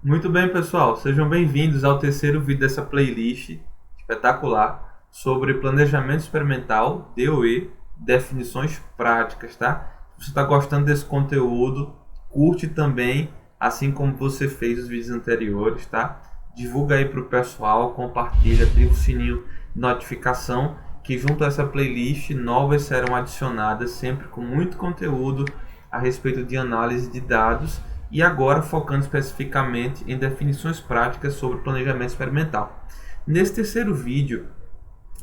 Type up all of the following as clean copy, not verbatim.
Muito bem, pessoal. Sejam bem-vindos ao terceiro vídeo dessa playlist espetacular sobre planejamento experimental, DOE, definições práticas, tá? Se você está gostando desse conteúdo, curte também, assim como você fez os vídeos anteriores, tá? Divulga aí para o pessoal, compartilha, ativa o sininho de notificação, que junto a essa playlist novas serão adicionadas sempre com muito conteúdo a respeito de análise de dados e agora focando especificamente em definições práticas sobre planejamento experimental. Nesse terceiro vídeo,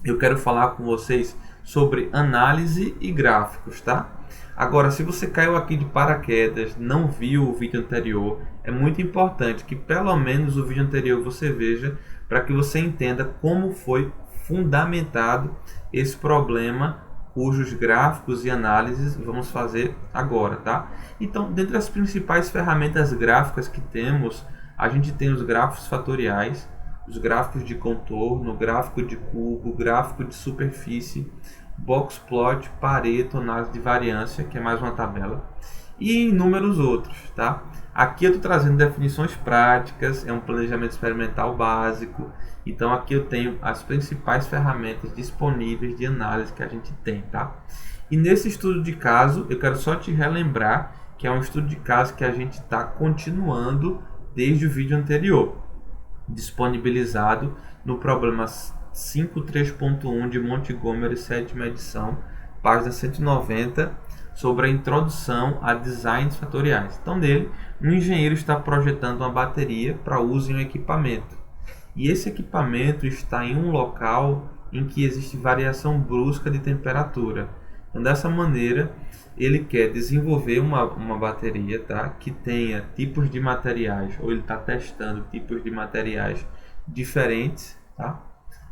eu quero falar com vocês sobre análise e gráficos, tá? Agora, se você caiu aqui de paraquedas, não viu o vídeo anterior, é muito importante que pelo menos o vídeo anterior você veja para que você entenda como foi fundamentado esse problema cujos gráficos e análises vamos fazer agora, tá? Então, dentre as principais ferramentas gráficas que temos, a gente tem os gráficos fatoriais, os gráficos de contorno, gráfico de cubo, gráfico de superfície, boxplot, Pareto, análise de variância, que é mais uma tabela, e inúmeros outros, tá? Aqui eu estou trazendo definições práticas, é um planejamento experimental básico, então aqui eu tenho as principais ferramentas disponíveis de análise que a gente tem, tá? E nesse estudo de caso, eu quero só te relembrar que é um estudo de caso que a gente está continuando desde o vídeo anterior, disponibilizado no problema 5.3.1 de Montgomery, sétima edição, página 190, sobre a introdução a designs fatoriais. Então, nele, um engenheiro está projetando uma bateria para uso em um equipamento. E esse equipamento está em um local em que existe variação brusca de temperatura. Então, dessa maneira, ele quer desenvolver uma bateria, tá, que tenha tipos de materiais, ou ele está testando tipos de materiais diferentes, tá,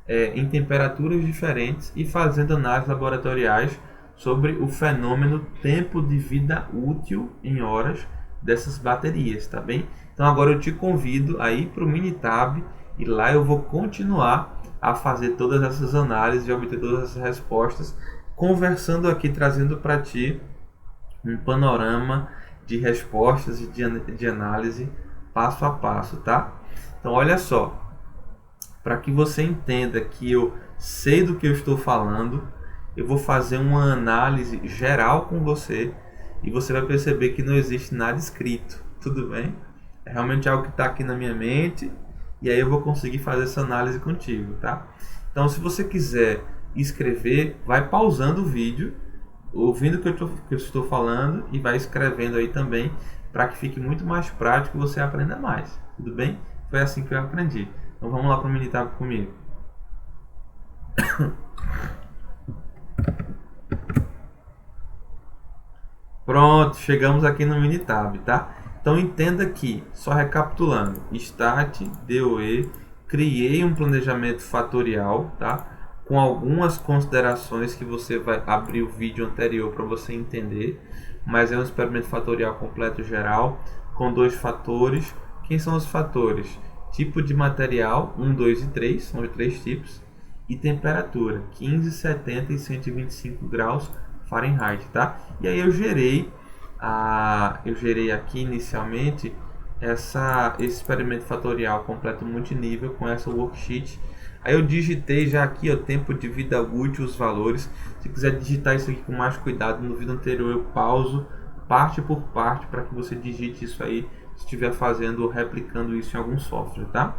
em temperaturas diferentes e fazendo análises laboratoriais sobre o fenômeno tempo de vida útil em horas dessas baterias, tá bem? Então agora eu te convido a ir para o Minitab e lá eu vou continuar a fazer todas essas análises e obter todas essas respostas, conversando aqui, trazendo para ti um panorama de respostas e de análise passo a passo, tá? Então olha só, para que você entenda que eu sei do que eu estou falando, eu vou fazer uma análise geral com você e você vai perceber que não existe nada escrito, tudo bem? É realmente algo que está aqui na minha mente e aí eu vou conseguir fazer essa análise contigo, tá? Então, se você quiser escrever, vai pausando o vídeo, ouvindo o que eu estou falando e vai escrevendo aí também, para que fique muito mais prático e você aprenda mais, tudo bem? Foi assim que eu aprendi. Então vamos lá para o Minitab comigo. Pronto, chegamos aqui no Minitab, tá? Então entenda que, só recapitulando, Stat, DOE, criei um planejamento fatorial, tá? Com algumas considerações que você vai abrir o vídeo anterior para você entender, mas é um experimento fatorial completo geral, com dois fatores. Quem são os fatores? Tipo de material, 1, 2 e 3, são os três tipos, e temperatura, 15, 70 e 125 graus Fahrenheit, tá? E aí eu gerei aqui inicialmente esse experimento fatorial completo multinível com essa worksheet. Aí eu digitei já aqui o tempo de vida útil, os valores. Se quiser digitar isso aqui com mais cuidado, no vídeo anterior eu pauso parte por parte para que você digite isso aí se estiver fazendo ou replicando isso em algum software, tá?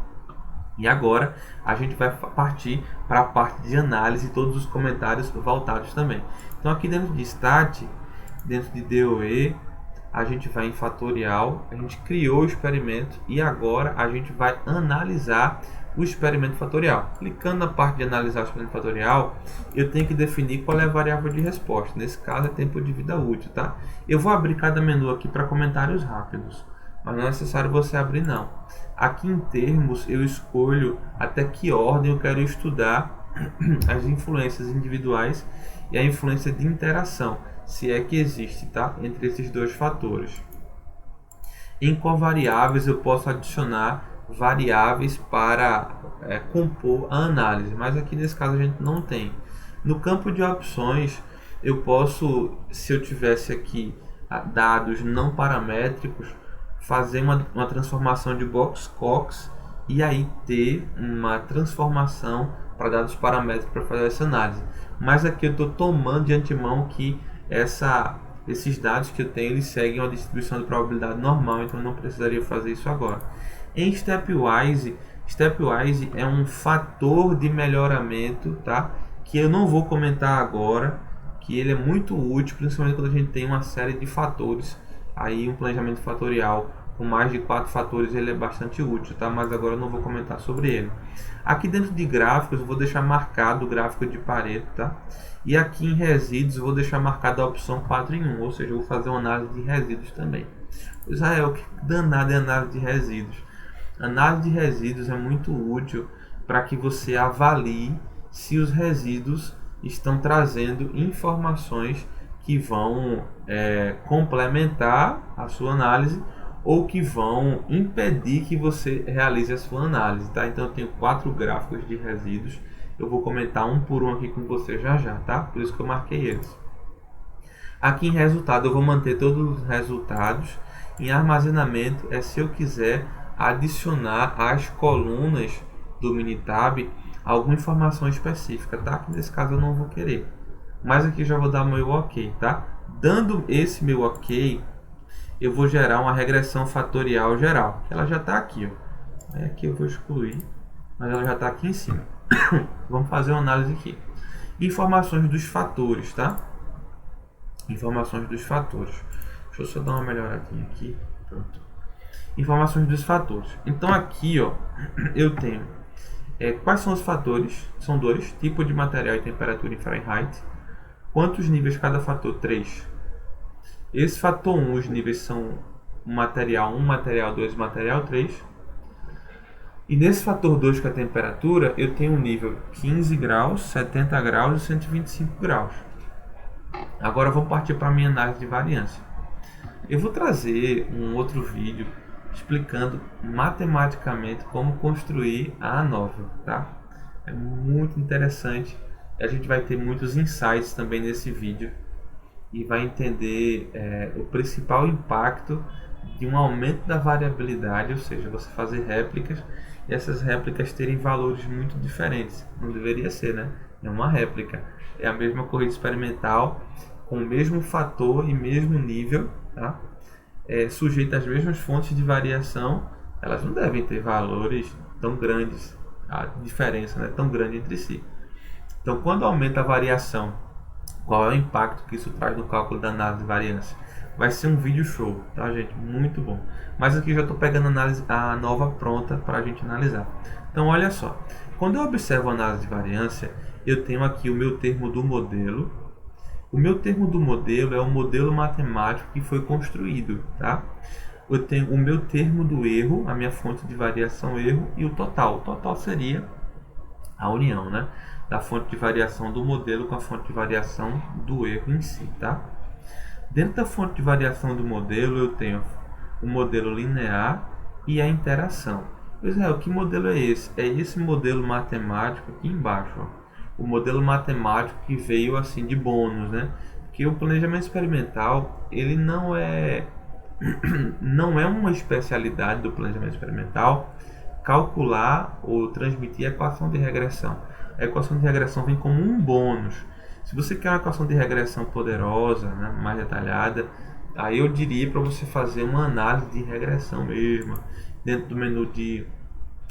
E agora a gente vai partir para a parte de análise e todos os comentários voltados também. Então aqui dentro de Stat, dentro de DOE, a gente vai em fatorial, a gente criou o experimento e agora a gente vai analisar o experimento fatorial. Clicando na parte de analisar o experimento fatorial, eu tenho que definir qual é a variável de resposta. Nesse caso é tempo de vida útil, tá? Eu vou abrir cada menu aqui para comentários rápidos, mas não é necessário você abrir não. Aqui em termos eu escolho até que ordem eu quero estudar as influências individuais e a influência de interação, se é que existe, tá? Entre esses dois fatores. Em covariáveis eu posso adicionar variáveis para compor a análise, mas aqui nesse caso a gente não tem. No campo de opções eu posso, se eu tivesse aqui dados não paramétricos, fazer uma transformação de Box-Cox e aí ter uma transformação para dados paramétricos para fazer essa análise. Mas aqui eu estou tomando de antemão que esses dados que eu tenho, eles seguem uma distribuição de probabilidade normal, então eu não precisaria fazer isso agora. Em Stepwise é um fator de melhoramento, tá? Que eu não vou comentar agora, que ele é muito útil, principalmente quando a gente tem uma série de fatores. Aí um planejamento fatorial com mais de 4 fatores ele é bastante útil, tá? Mas agora eu não vou comentar sobre ele. Aqui dentro de gráficos eu vou deixar marcado o gráfico de Pareto, tá? E aqui em resíduos eu vou deixar marcada a opção 4 em 1, ou seja, eu vou fazer uma análise de resíduos também. Israel, que danado é análise de resíduos? Análise de resíduos é muito útil para que você avalie se os resíduos estão trazendo informações que vão complementar a sua análise ou que vão impedir que você realize a sua análise, tá? Então eu tenho 4 gráficos de resíduos, eu vou comentar um por um aqui com você já, tá? Por isso que eu marquei eles. Aqui em resultado eu vou manter todos os resultados. Em armazenamento é se eu quiser adicionar às colunas do Minitab alguma informação específica, tá? Que nesse caso eu não vou querer. Mas aqui já vou dar meu ok, tá? Dando esse meu ok, eu vou gerar uma regressão fatorial geral. Ela já está aqui, ó. Aqui eu vou excluir, mas ela já está aqui em cima. Vamos fazer uma análise aqui. Informações dos fatores, tá? Informações dos fatores. Deixa eu só dar uma melhoradinha aqui. Pronto. Informações dos fatores. Então aqui, ó, eu tenho quais são os fatores? São 2, tipo de material e temperatura em Fahrenheit. Quantos níveis cada fator? 3. Esse fator 1, os níveis são material 1, material 2 e material 3. E nesse fator 2, que é a temperatura, eu tenho um nível 15 graus, 70 graus e 125 graus. Agora vamos partir para a minha análise de variância. Eu vou trazer um outro vídeo explicando matematicamente como construir a ANOVA, tá? É muito interessante. A gente vai ter muitos insights também nesse vídeo e vai entender o principal impacto de um aumento da variabilidade, ou seja, você fazer réplicas e essas réplicas terem valores muito diferentes. Não deveria ser, né? É uma réplica. É a mesma corrida experimental, com o mesmo fator e mesmo nível, tá? Sujeita às mesmas fontes de variação, elas não devem ter valores tão grandes. A diferença não é tão grande entre si. Então, quando aumenta a variação, qual é o impacto que isso traz no cálculo da análise de variância? Vai ser um vídeo show, tá, gente? Muito bom. Mas aqui já estou pegando a ANOVA pronta para a gente analisar. Então, olha só. Quando eu observo a análise de variância, eu tenho aqui o meu termo do modelo. O meu termo do modelo é o modelo matemático que foi construído, tá? Eu tenho o meu termo do erro, a minha fonte de variação erro e o total. O total seria a união, né, da fonte de variação do modelo com a fonte de variação do erro em si, tá? Dentro da fonte de variação do modelo eu tenho o modelo linear e a interação. Israel, que modelo é esse? É esse modelo matemático aqui embaixo, ó. O modelo matemático que veio assim de bônus, né? Porque o planejamento experimental, ele não é uma especialidade do planejamento experimental calcular ou transmitir a equação de regressão. A equação de regressão vem como um bônus. Se você quer uma equação de regressão poderosa, né, mais detalhada, aí eu diria para você fazer uma análise de regressão mesmo. Dentro do menu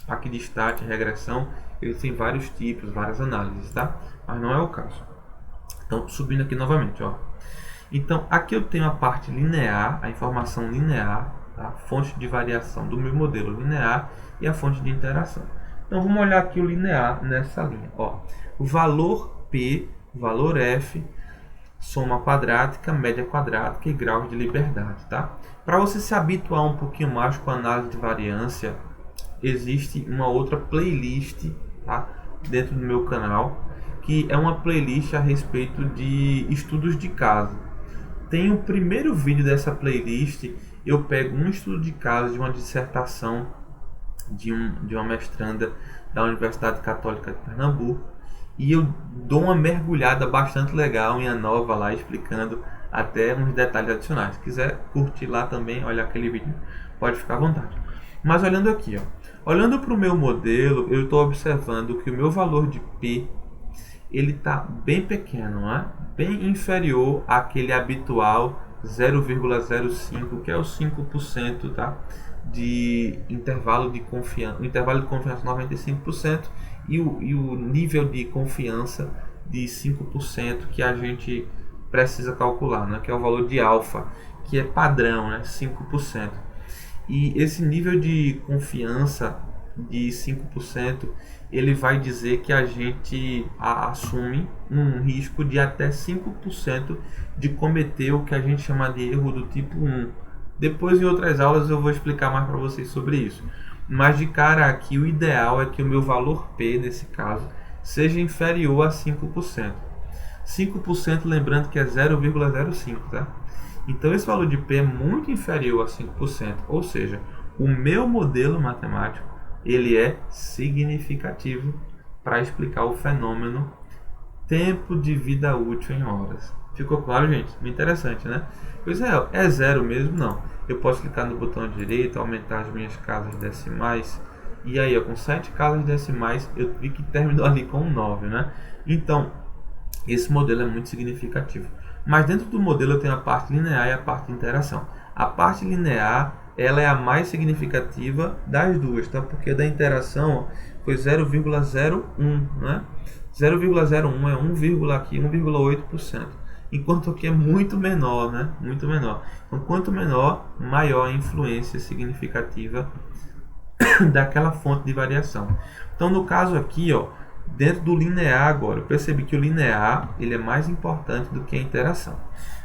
aqui de Stat e regressão, eles têm vários tipos, várias análises, tá? Mas não é o caso. Então, subindo aqui novamente, ó. Então, aqui eu tenho a parte linear, a informação linear, a fonte de variação do meu modelo linear e a fonte de interação. Então, vamos olhar aqui o linear nessa linha. Ó, o valor P, o valor F, soma quadrática, média quadrática e graus de liberdade, tá? Para você se habituar um pouquinho mais com a análise de variância, existe uma outra playlist, tá, dentro do meu canal, que é uma playlist a respeito de estudos de caso. Tem o primeiro vídeo dessa playlist, eu pego um estudo de caso de uma dissertação de uma mestranda da Universidade Católica de Pernambuco e eu dou uma mergulhada bastante legal em ANOVA lá, explicando até uns detalhes adicionais. Se quiser curtir lá também, olha aquele vídeo pode ficar à vontade. Mas olhando aqui, olhando para o meu modelo, eu estou observando que o meu valor de P ele está bem pequeno, né? Bem inferior àquele habitual 0,05, que é o 5%, tá? De intervalo de confiança. O intervalo de confiança 95% e o nível de confiança de 5% que a gente precisa calcular, né? Que é o valor de alfa, que é padrão, né? 5%. E esse nível de confiança de 5%, ele vai dizer que a gente assume um risco de até 5% de cometer o que a gente chama de erro do tipo 1. Depois, em outras aulas, eu vou explicar mais para vocês sobre isso. Mas de cara aqui, o ideal é que o meu valor P, nesse caso, seja inferior a 5%. 5%, lembrando que é 0,05, tá? Então esse valor de P é muito inferior a 5%, ou seja, o meu modelo matemático ele é significativo para explicar o fenômeno tempo de vida útil em horas. Ficou claro, gente? Muito interessante, né? Pois é zero mesmo? Não. Eu posso clicar no botão direito, aumentar as minhas casas decimais, e aí, com 7 casas decimais, eu vi que terminou ali com 9, né? Então, esse modelo é muito significativo. Mas dentro do modelo eu tenho a parte linear e a parte de interação. A parte linear ela é a mais significativa das duas, tá? Porque da interação foi 0,01, né? 0,01 é 1,8%, enquanto aqui é muito menor, né? Muito menor. Então, quanto menor, maior a influência significativa daquela fonte de variação. Então, no caso aqui, dentro do linear agora, eu percebi que o linear ele é mais importante do que a interação.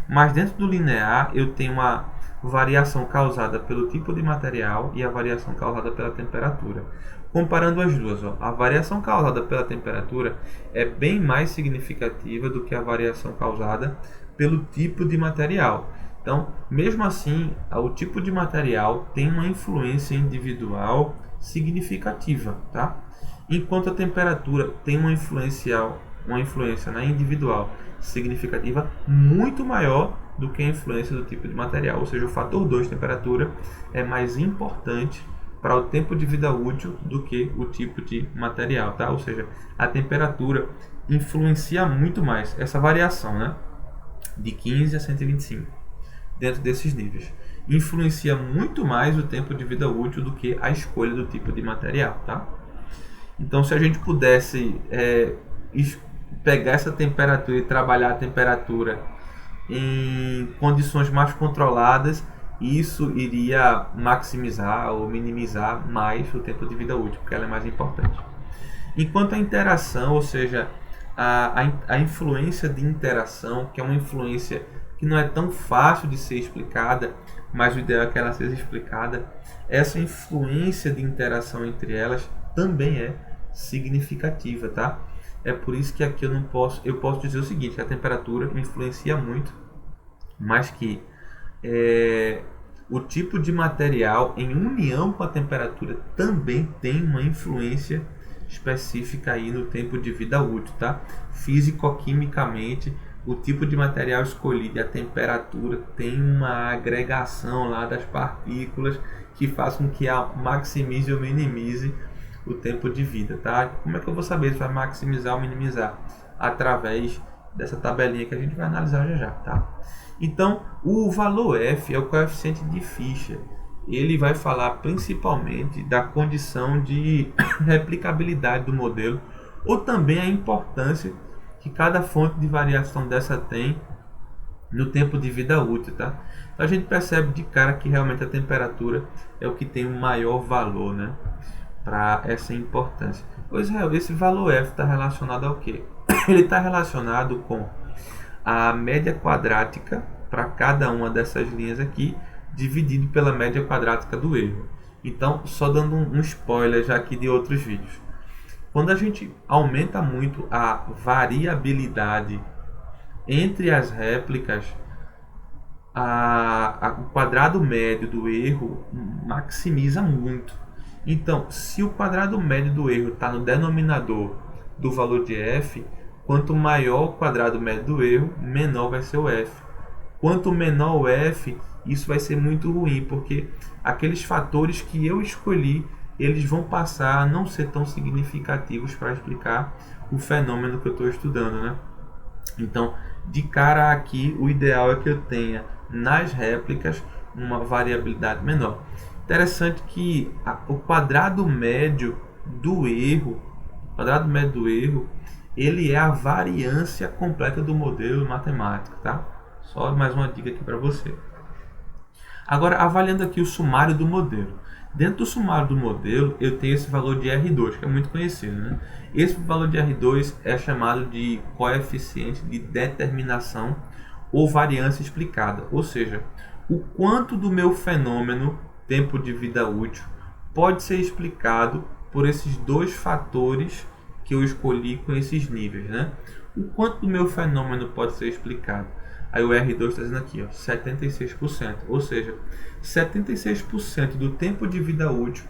Mas dentro do linear eu tenho uma variação causada pelo tipo de material e a variação causada pela temperatura. Comparando as duas, a variação causada pela temperatura é bem mais significativa do que a variação causada pelo tipo de material. Então, mesmo assim, o tipo de material tem uma influência individual significativa, tá? Enquanto a temperatura tem uma influência individual significativa muito maior do que a influência do tipo de material. Ou seja, o fator 2, temperatura, é mais importante para o tempo de vida útil do que o tipo de material, tá? Ou seja, a temperatura influencia muito mais essa variação, né? De 15 a 125, dentro desses níveis. Influencia muito mais o tempo de vida útil do que a escolha do tipo de material, tá? Então, se a gente pudesse pegar essa temperatura e trabalhar a temperatura em condições mais controladas, isso iria maximizar ou minimizar mais o tempo de vida útil, porque ela é mais importante. Enquanto a interação, ou seja, a influência de interação, que é uma influência que não é tão fácil de ser explicada, mas o ideal é que ela seja explicada, essa influência de interação entre elas também é significativa, tá? É por isso que aqui eu posso dizer o seguinte, que a temperatura influencia muito, mas que o tipo de material em união com a temperatura também tem uma influência específica aí no tempo de vida útil, tá? Físico-quimicamente, o tipo de material escolhido e a temperatura tem uma agregação lá das partículas que faz com que maximize ou minimize o tempo de vida, tá? Como é que eu vou saber se vai maximizar ou minimizar? Através dessa tabelinha que a gente vai analisar já, tá? Então, o valor F é o coeficiente de Fischer. Ele vai falar principalmente da condição de replicabilidade do modelo ou também a importância que cada fonte de variação dessa tem no tempo de vida útil, tá? Então a gente percebe de cara que realmente a temperatura é o que tem o maior valor, né, para essa importância. Pois é, esse valor F está relacionado ao quê? Ele está relacionado com a média quadrática para cada uma dessas linhas aqui, dividido pela média quadrática do erro. Então, só dando um spoiler já aqui de outros vídeos. Quando a gente aumenta muito a variabilidade entre as réplicas, o quadrado médio do erro maximiza muito. Então, se o quadrado médio do erro está no denominador do valor de f, quanto maior o quadrado médio do erro, menor vai ser o f. Quanto menor o F, isso vai ser muito ruim, porque aqueles fatores que eu escolhi, eles vão passar a não ser tão significativos para explicar o fenômeno que eu estou estudando, né? Então, de cara aqui, o ideal é que eu tenha nas réplicas uma variabilidade menor. Interessante que o quadrado médio do erro, ele é a variância completa do modelo matemático, tá? Só mais uma dica aqui para você. Agora, avaliando aqui o sumário do modelo. Dentro do sumário do modelo, eu tenho esse valor de R2, que é muito conhecido, né? Esse valor de R2 é chamado de coeficiente de determinação ou variância explicada. Ou seja, o quanto do meu fenômeno, tempo de vida útil, pode ser explicado por esses dois fatores que eu escolhi com esses níveis, né? O quanto do meu fenômeno pode ser explicado? Aí o R2 está dizendo aqui, ó, 76%. Ou seja, 76% do tempo de vida útil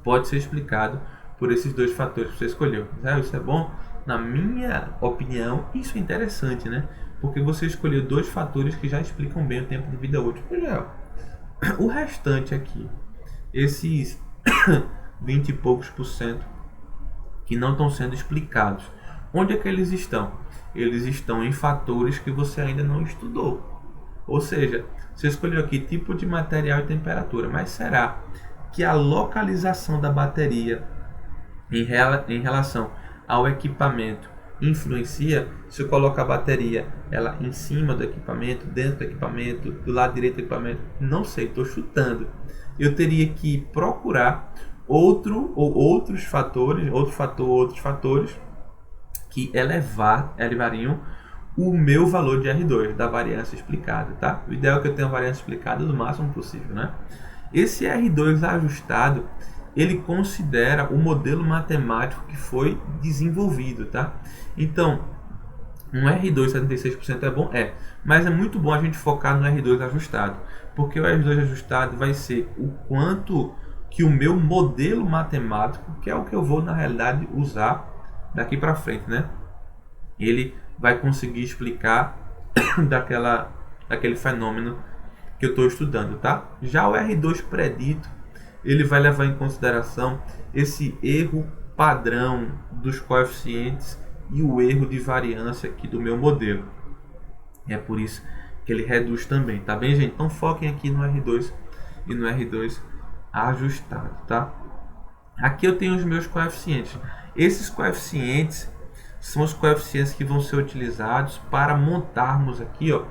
pode ser explicado por esses dois fatores que você escolheu. Isso é bom? Na minha opinião, isso é interessante, né? Porque você escolheu dois fatores que já explicam bem o tempo de vida útil. O restante aqui, esses 20 e poucos por cento que não estão sendo explicados, onde é que eles estão? Eles estão em fatores que você ainda não estudou. Ou seja, você escolheu aqui tipo de material e temperatura, mas será que a localização da bateria em relação ao equipamento influencia? Se eu coloco a bateria ela em cima do equipamento, dentro do equipamento, do lado direito do equipamento, não sei, estou chutando. Eu teria que procurar outros fatores que elevariam o meu valor de R2, da variância explicada, tá? O ideal é que eu tenha a variância explicada do máximo possível, né? Esse R2 ajustado, ele considera o modelo matemático que foi desenvolvido, tá? Então, um R2 76% é bom? É, mas é muito bom a gente focar no R2 ajustado, porque o R2 ajustado vai ser o quanto que o meu modelo matemático, que é o que eu vou na realidade usar daqui para frente, né? Ele vai conseguir explicar daquele fenômeno que eu estou estudando, tá? Já o R2 predito, ele vai levar em consideração esse erro padrão dos coeficientes e o erro de variância aqui do meu modelo. É por isso que ele reduz também, tá bem, gente? Então foquem aqui no R2 e no R2 ajustado, tá? Aqui eu tenho os meus coeficientes. Esses coeficientes são os coeficientes que vão ser utilizados para montarmos aqui, ó,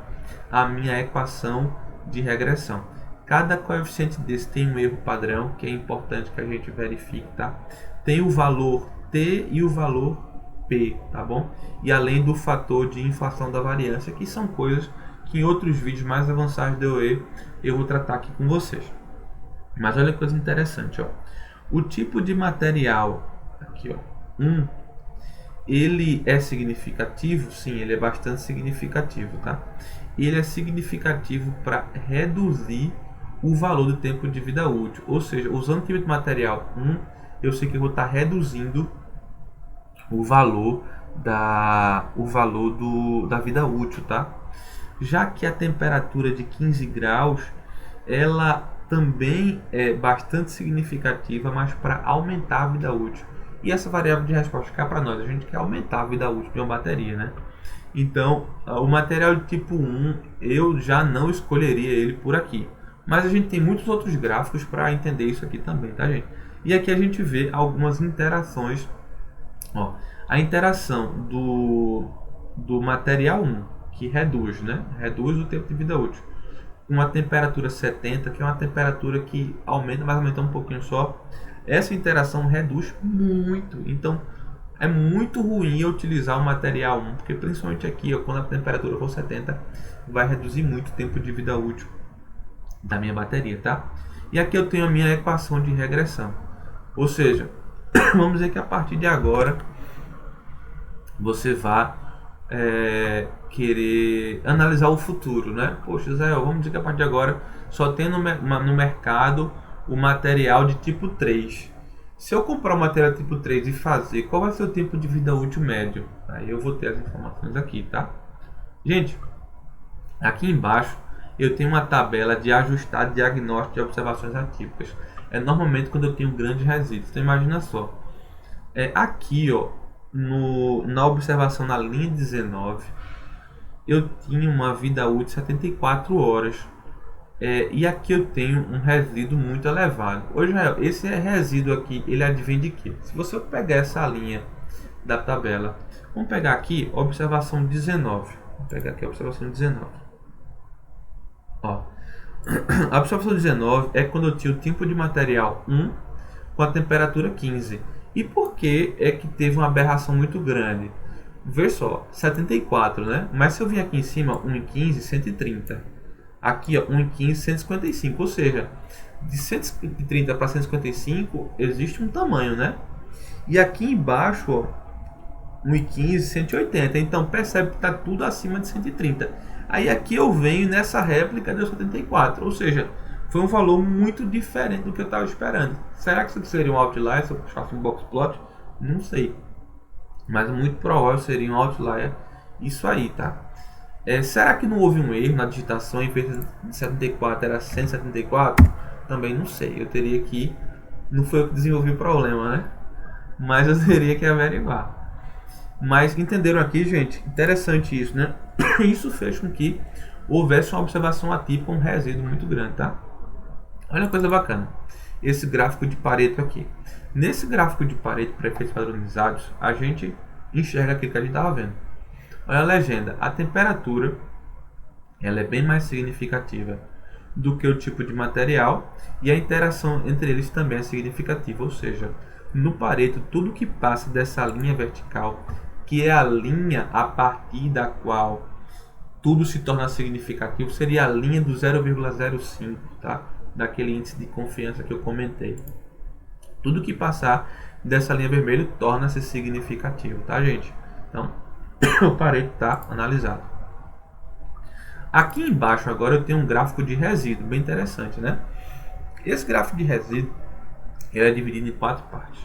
a minha equação de regressão. Cada coeficiente desse tem um erro padrão, que é importante que a gente verifique, tá? Tem o valor T e o valor P, tá bom? E além do fator de inflação da variância, que são coisas que em outros vídeos mais avançados do DOE eu vou tratar aqui com vocês. Mas olha que coisa interessante, ó. O tipo de material aqui, ó, ele é significativo? Sim, ele é bastante significativo, tá? Ele é significativo para reduzir o valor do tempo de vida útil. Ou seja, usando o tipo de material 1, eu sei que eu vou estar reduzindo o valor da vida útil, tá? Já que a temperatura de 15 graus, ela também é bastante significativa, mas para aumentar a vida útil. E essa variável de resposta cá para nós, a gente quer aumentar a vida útil de uma bateria, né? Então, o material de tipo 1, eu já não escolheria ele por aqui. Mas a gente tem muitos outros gráficos para entender isso aqui também, tá, gente? E aqui a gente vê algumas interações. Ó, a interação do material 1, que reduz, né? Reduz o tempo de vida útil. Uma temperatura 70, que é uma temperatura que aumenta, vai aumentar um pouquinho só. Essa interação reduz muito. Então, é muito ruim eu utilizar o material 1, porque principalmente aqui, ó, quando a temperatura for 70, vai reduzir muito o tempo de vida útil da minha bateria, tá? E aqui eu tenho a minha equação de regressão. Ou seja, vamos dizer que a partir de agora você vai querer analisar o futuro, né? Poxa, Zé, vamos dizer que a partir de agora só tem no mercado o material de tipo 3. Se eu comprar o material tipo 3 e fazer, qual vai ser o tempo de vida útil médio? Aí eu vou ter as informações aqui, tá? Gente, Aqui embaixo eu tenho uma tabela de ajustar diagnóstico de observações atípicas. É normalmente quando eu tenho grandes resíduos. Então imagina só. Aqui, ó, na observação na linha 19, eu tinha uma vida útil de 74 horas. E aqui eu tenho um resíduo muito elevado. Hoje, esse resíduo aqui, ele advém de quê? Se você pegar essa linha da tabela, vamos pegar aqui observação 19. Vou pegar aqui a observação 19. Ó, a observação 19 é quando eu tinha o tipo de material 1 com a temperatura 15. E por que é que teve uma aberração muito grande? Vê só, 74, né? Mas se eu vir aqui em cima, 1,15, 130. Aqui, ó, 1,15, 155. Ou seja, de 130 para 155 existe um tamanho, né? E aqui embaixo, ó, 1,15, 180. Então percebe que está tudo acima de 130. Aí aqui eu venho nessa réplica deu 74. Ou seja, foi um valor muito diferente do que eu estava esperando. Será que isso seria um outlier se eu puxasse um box plot? Não sei. Mas muito provável seria um outlier isso aí, tá? Será que não houve um erro na digitação? Em vez de 74 era 174? Também não sei. Eu teria que... Não foi eu que desenvolvi o problema, né? Mas eu teria que averiguar. Mas entenderam aqui, gente? Interessante isso, né? Isso fez com que houvesse uma observação atípica, um resíduo muito grande, tá? Olha uma coisa bacana. Esse gráfico de Pareto aqui. Nesse gráfico de Pareto para efeitos padronizados, a gente enxerga aquilo que a gente estava vendo. Olha a legenda. A temperatura ela é bem mais significativa do que o tipo de material e a interação entre eles também é significativa. Ou seja, no Pareto, tudo que passa dessa linha vertical, que é a linha a partir da qual tudo se torna significativo, seria a linha do 0,05, tá? Daquele índice de confiança que eu comentei. Tudo que passar dessa linha vermelha torna-se significativo, tá, gente? Então, o Pareto está analisado. Aqui embaixo agora eu tenho um gráfico de resíduo, bem interessante, né? Esse gráfico de resíduo ele é dividido em 4 partes.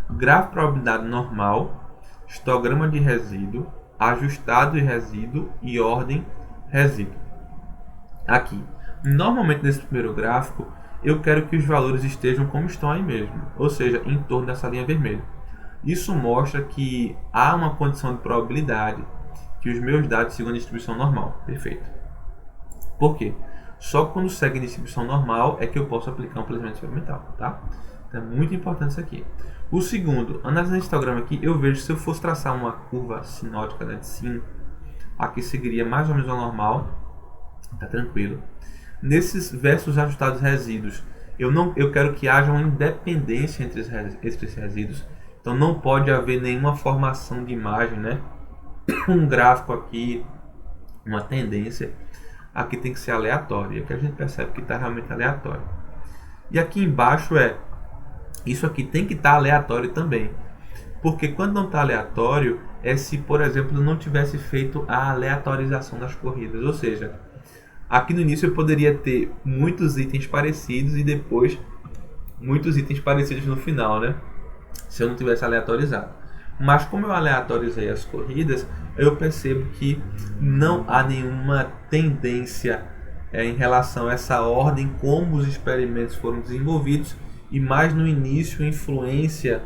Gráfico de probabilidade normal, histograma de resíduo, ajustado de resíduo e ordem resíduo. Aqui, normalmente nesse primeiro gráfico, eu quero que os valores estejam como estão aí mesmo, ou seja, em torno dessa linha vermelha. Isso mostra que há uma condição de probabilidade que os meus dados sigam a distribuição normal. Perfeito. Por quê? Só quando segue a distribuição normal é que eu posso aplicar um planejamento experimental, tá? Então é muito importante isso aqui. O segundo, analisando esse histograma aqui, eu vejo que se eu fosse traçar uma curva sinótica, né, de sin, aqui seguiria mais ou menos ao normal, tá tranquilo. Nesses versus ajustados resíduos, eu quero que haja uma independência entre esses resíduos. Então não pode haver nenhuma formação de imagem, né? Um gráfico aqui, uma tendência. Aqui tem que ser aleatório. E aqui a gente percebe que está realmente aleatório. E aqui embaixo isso aqui tem que estar aleatório também. Porque quando não está aleatório, é se, por exemplo, eu não tivesse feito a aleatorização das corridas. Ou seja, aqui no início eu poderia ter muitos itens parecidos e depois muitos itens parecidos no final, né? Se eu não tivesse aleatorizado. Mas como eu aleatorizei as corridas, eu percebo que não há nenhuma tendência em relação a essa ordem, como os experimentos foram desenvolvidos, e mais no início influência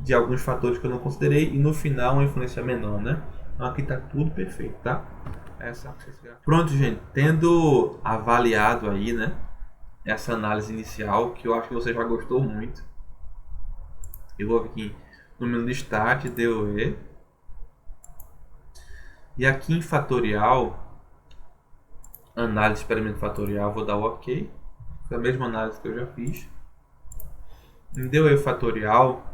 de alguns fatores que eu não considerei, e no final uma influência menor, né? Então aqui está tudo perfeito, tá? Pronto, gente. Tendo avaliado aí, né, essa análise inicial, que eu acho que você já gostou muito, eu vou aqui no menu de Start, DOE, e aqui em fatorial, análise de experimento fatorial, vou dar o OK, é a mesma análise que eu já fiz. Em DOE fatorial,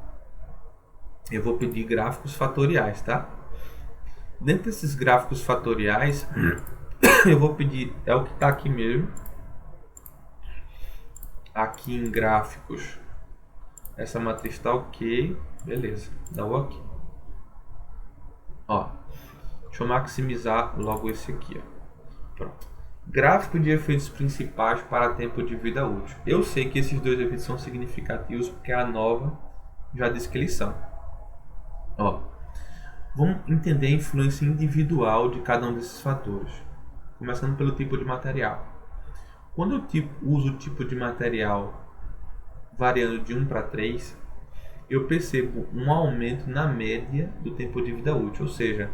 eu vou pedir gráficos fatoriais, tá? Dentro desses gráficos fatoriais, eu vou pedir, é o que está aqui mesmo, aqui em gráficos, essa matriz está ok, beleza, dá o OK. Ó, deixa eu maximizar logo esse aqui, ó. Pronto. Gráfico de efeitos principais para tempo de vida útil. Eu sei que esses dois efeitos são significativos porque a nova já disse que eles são. Ó, vamos entender a influência individual de cada um desses fatores. Começando pelo tipo de material. Quando eu uso o tipo de material variando de 1 para 3, eu percebo um aumento na média do tempo de vida útil. Ou seja,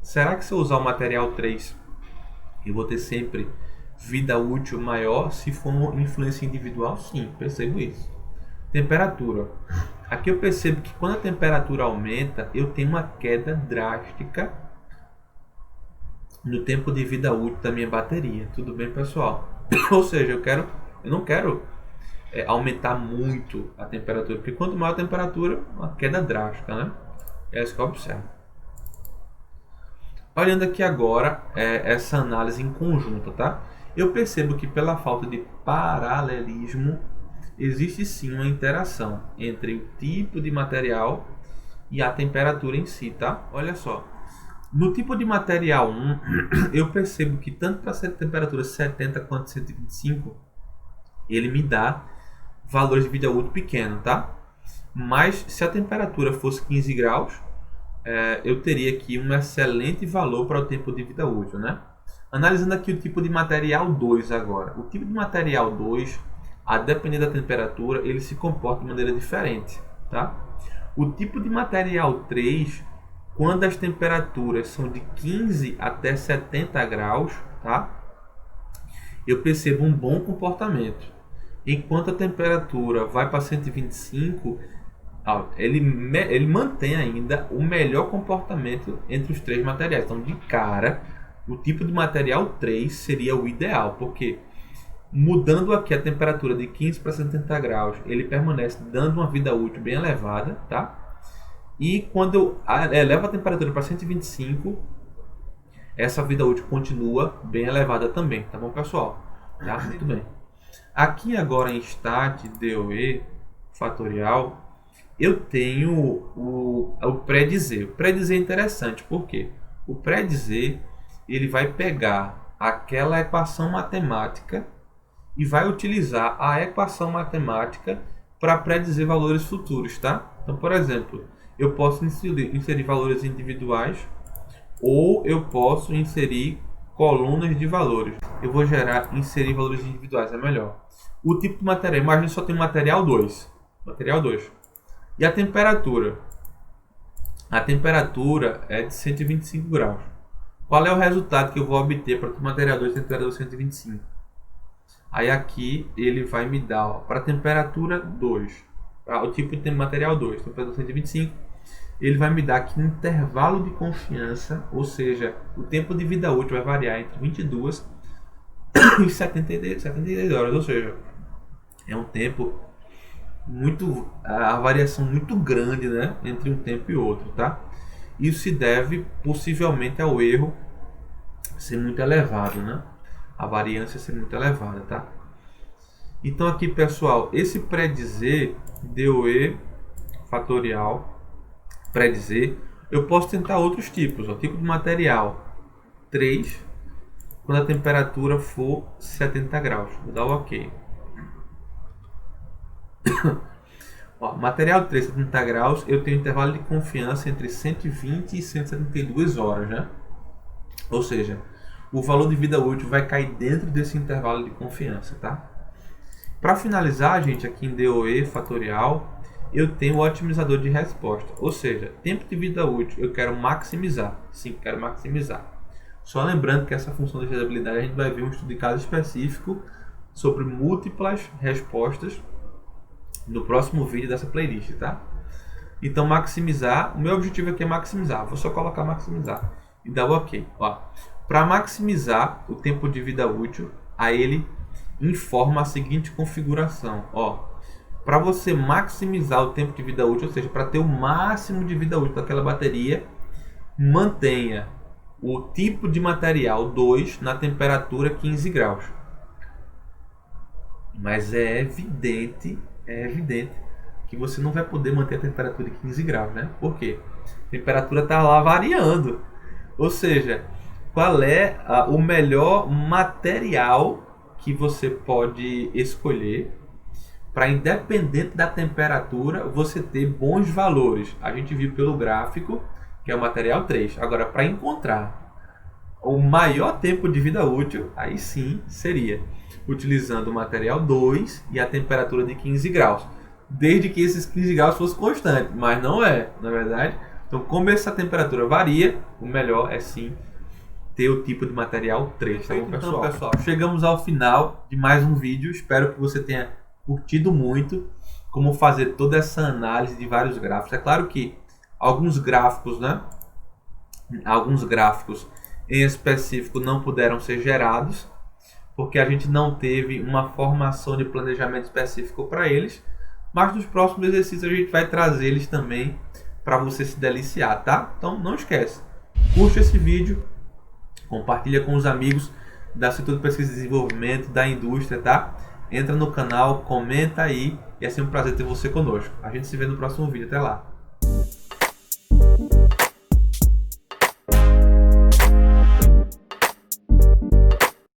será que se eu usar o material 3, eu vou ter sempre vida útil maior se for uma influência individual? Sim, percebo isso. Temperatura. Aqui eu percebo que quando a temperatura aumenta, eu tenho uma queda drástica no tempo de vida útil da minha bateria. Tudo bem, pessoal? Ou seja, eu não quero aumentar muito a temperatura, porque quanto maior a temperatura, uma queda drástica, né? É isso que eu observo. Olhando aqui agora essa análise em conjunto, tá? Eu percebo que pela falta de paralelismo, existe sim uma interação entre o tipo de material e a temperatura em si, tá? Olha só. No tipo de material 1, eu percebo que tanto para a temperatura 70 quanto 125, ele me dá valores de vida útil pequeno, tá? Mas se a temperatura fosse 15 graus, eu teria aqui um excelente valor para o tempo de vida útil, né? Analisando aqui o tipo de material 2 agora. O tipo de material 2, a depender da temperatura, ele se comporta de maneira diferente, tá? O tipo de material 3, quando as temperaturas são de 15 até 70 graus, tá? Eu percebo um bom comportamento. Enquanto a temperatura vai para 125, ele mantém ainda o melhor comportamento entre os três materiais. Então, de cara, o tipo de material 3 seria o ideal, porque mudando aqui a temperatura de 15 para 70 graus, ele permanece dando uma vida útil bem elevada, tá? E quando eu elevo a temperatura para 125, essa vida útil continua bem elevada também, tá bom, pessoal? Tá? Muito bem. Aqui agora em stat DOE fatorial, eu tenho o pré-dizer. O pré-dizer é interessante, porque o pré-dizer ele vai pegar aquela equação matemática e vai utilizar a equação matemática para predizer valores futuros, tá? Então, por exemplo, eu posso inserir valores individuais ou eu posso inserir colunas de valores. Eu vou inserir valores individuais, é melhor. O tipo de material, imagina só tem material 2. Material 2. E a temperatura? A temperatura é de 125 graus. Qual é o resultado que eu vou obter para o material 2 temperatura 125? Aí aqui ele vai me dar para a temperatura 2, o tipo de material 2, temperatura 125, ele vai me dar aqui um intervalo de confiança, ou seja, o tempo de vida útil vai variar entre 22 e 72 horas, ou seja, é um tempo a variação muito grande, né, entre um tempo e outro, tá? Isso se deve possivelmente ao erro ser muito elevado, né? A variância ser muito elevada, tá? Então aqui, pessoal, esse pré-dizer DOE fatorial, pré-dizer, eu posso tentar outros tipos, ó, tipo de material 3, quando a temperatura for 70 graus, vou dar o OK. Ó, material 3, 70 graus, eu tenho intervalo de confiança entre 120 e 172 horas, né? Ou seja, o valor de vida útil vai cair dentro desse intervalo de confiança, tá? Para finalizar, gente, aqui em DOE fatorial, eu tenho o otimizador de resposta, ou seja, tempo de vida útil eu quero maximizar. Sim, quero maximizar. Só lembrando que essa função de readabilidade a gente vai ver um estudo de caso específico sobre múltiplas respostas no próximo vídeo dessa playlist, tá? Então, maximizar, o meu objetivo aqui é maximizar, vou só colocar maximizar e dar o OK. Para maximizar o tempo de vida útil, aí ele informa a seguinte configuração, para você maximizar o tempo de vida útil, ou seja, para ter o máximo de vida útil daquela bateria, mantenha o tipo de material 2 na temperatura 15 graus. Mas é evidente que você não vai poder manter a temperatura de 15 graus, né? Por quê? A temperatura está lá variando. Ou seja, qual é o melhor material que você pode escolher para, independente da temperatura, você ter bons valores. A gente viu pelo gráfico que é o material 3. Agora, para encontrar o maior tempo de vida útil, aí sim, seria utilizando o material 2 e a temperatura de 15 graus. Desde que esses 15 graus fossem constantes, mas não é, na verdade. Então, como essa temperatura varia, o melhor é sim ter o tipo de material 3, tá bom, pessoal? Então, pessoal, chegamos ao final de mais um vídeo. Espero que você tenha curtido muito como fazer toda essa análise de vários gráficos. É claro que alguns gráficos, né? Alguns gráficos em específico não puderam ser gerados, porque a gente não teve uma formação de planejamento específico para eles. Mas nos próximos exercícios a gente vai trazer eles também para você se deliciar, tá? Então não esquece, curte esse vídeo, compartilha com os amigos da Instituto de Pesquisa e Desenvolvimento, da indústria, tá? Entra no canal, comenta aí, e é sempre um prazer ter você conosco. A gente se vê no próximo vídeo, até lá!